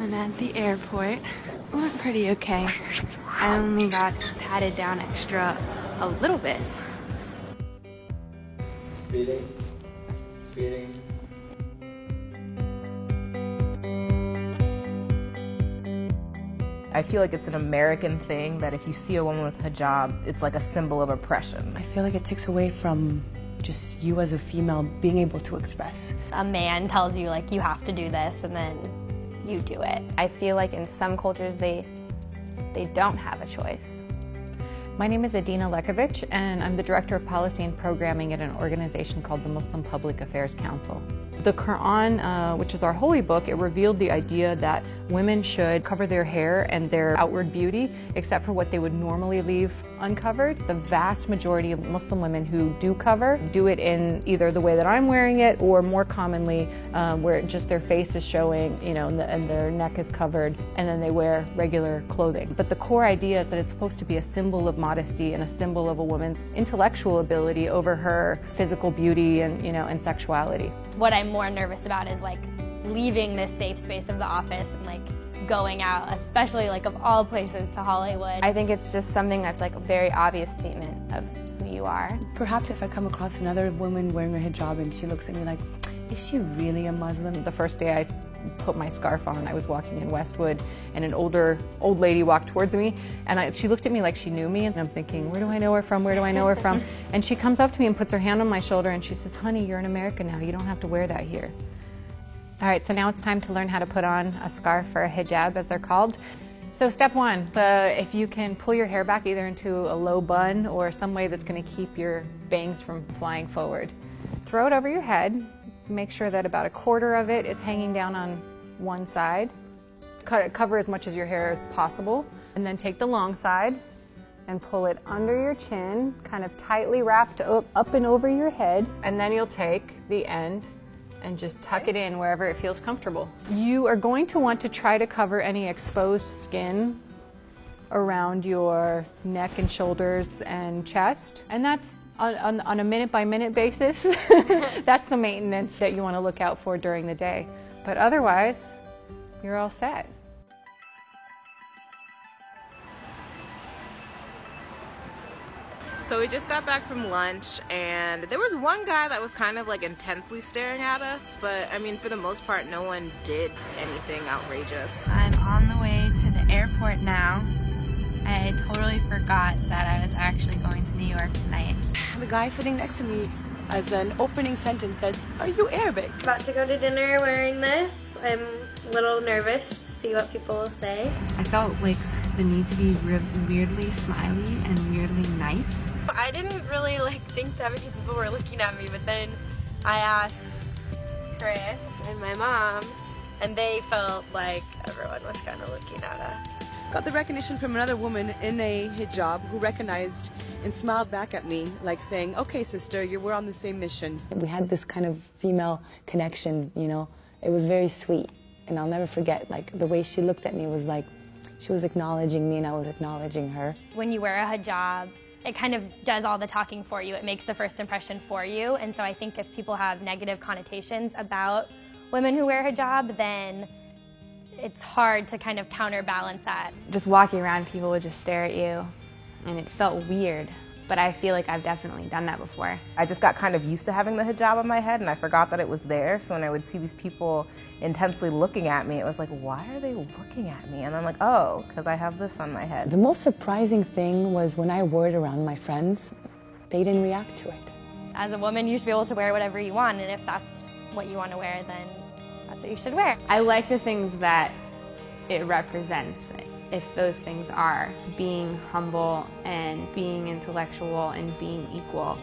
I'm at the airport. It went pretty okay. I only got patted down extra a little bit. Speeding. Speeding. I feel like it's an American thing that if you see a woman with hijab, it's like a symbol of oppression. I feel like it takes away from just you as a female being able to express. A man tells you, like, you have to do this, and then you do it. I feel like in some cultures they don't have a choice. My name is Adina Lekovich, and I'm the Director of Policy and Programming at an organization called the Muslim Public Affairs Council. The Quran, which is our holy book, it revealed the idea that women should cover their hair and their outward beauty, except for what they would normally leave uncovered. The vast majority of Muslim women who do cover do it in either the way that I'm wearing it, or more commonly where just their face is showing, you know, and their neck is covered, and then they wear regular clothing. But the core idea is that it's supposed to be a symbol of modesty and a symbol of a woman's intellectual ability over her physical beauty and, you know, and sexuality. What I'm more nervous about is like leaving this safe space of the office and like going out, especially like of all places to Hollywood. I think it's just something that's like a very obvious statement of who you are. Perhaps if I come across another woman wearing a hijab and she looks at me like, is she really a Muslim? The first day I put my scarf on, I was walking in Westwood, and an old lady walked towards me, and she looked at me like she knew me, and I'm thinking, where do I know her from, where do I know her from? And she comes up to me and puts her hand on my shoulder and she says, honey, you're in America now, you don't have to wear that here. All right, so now it's time to learn how to put on a scarf or a hijab, as they're called. So step one, if you can pull your hair back either into a low bun or some way that's going to keep your bangs from flying forward. Throw it over your head. Make sure that about a quarter of it is hanging down on one side. Cover as much of your hair as possible. And then take the long side and pull it under your chin, kind of tightly wrapped up and over your head. And then you'll take the end and just tuck it in wherever it feels comfortable. You are going to want to try to cover any exposed skin around your neck and shoulders and chest. And that's on a minute-by-minute basis. That's the maintenance that you want to look out for during the day. But otherwise, you're all set. So we just got back from lunch, and there was one guy that was kind of like intensely staring at us, but I mean, for the most part, no one did anything outrageous. I'm on the way to the airport now. I totally forgot that I was actually going to New York tonight. The guy sitting next to me, as an opening sentence, said, "Are you Arabic?" About to go to dinner wearing this. I'm a little nervous to see what people will say. I felt like the need to be weirdly smiley and weirdly nice. I didn't really think that many people were looking at me, but then I asked Chris and my mom, and they felt like everyone was kind of looking at us. Got the recognition from another woman in a hijab who recognized and smiled back at me, like saying, okay, sister, we're on the same mission. We had this kind of female connection, you know. It was very sweet, and I'll never forget, like, the way she looked at me was like she was acknowledging me and I was acknowledging her. When you wear a hijab, it kind of does all the talking for you. It makes the first impression for you. And so I think if people have negative connotations about women who wear hijab, then it's hard to kind of counterbalance that. Just walking around, people would just stare at you, and it felt weird. But I feel like I've definitely done that before. I just got kind of used to having the hijab on my head, and I forgot that it was there. So when I would see these people intensely looking at me, it was like, why are they looking at me? And I'm like, oh, because I have this on my head. The most surprising thing was when I wore it around my friends, they didn't react to it. As a woman, you should be able to wear whatever you want, and if that's what you want to wear, then that's what you should wear. I like the things that it represents. If those things are being humble and being intellectual and being equal.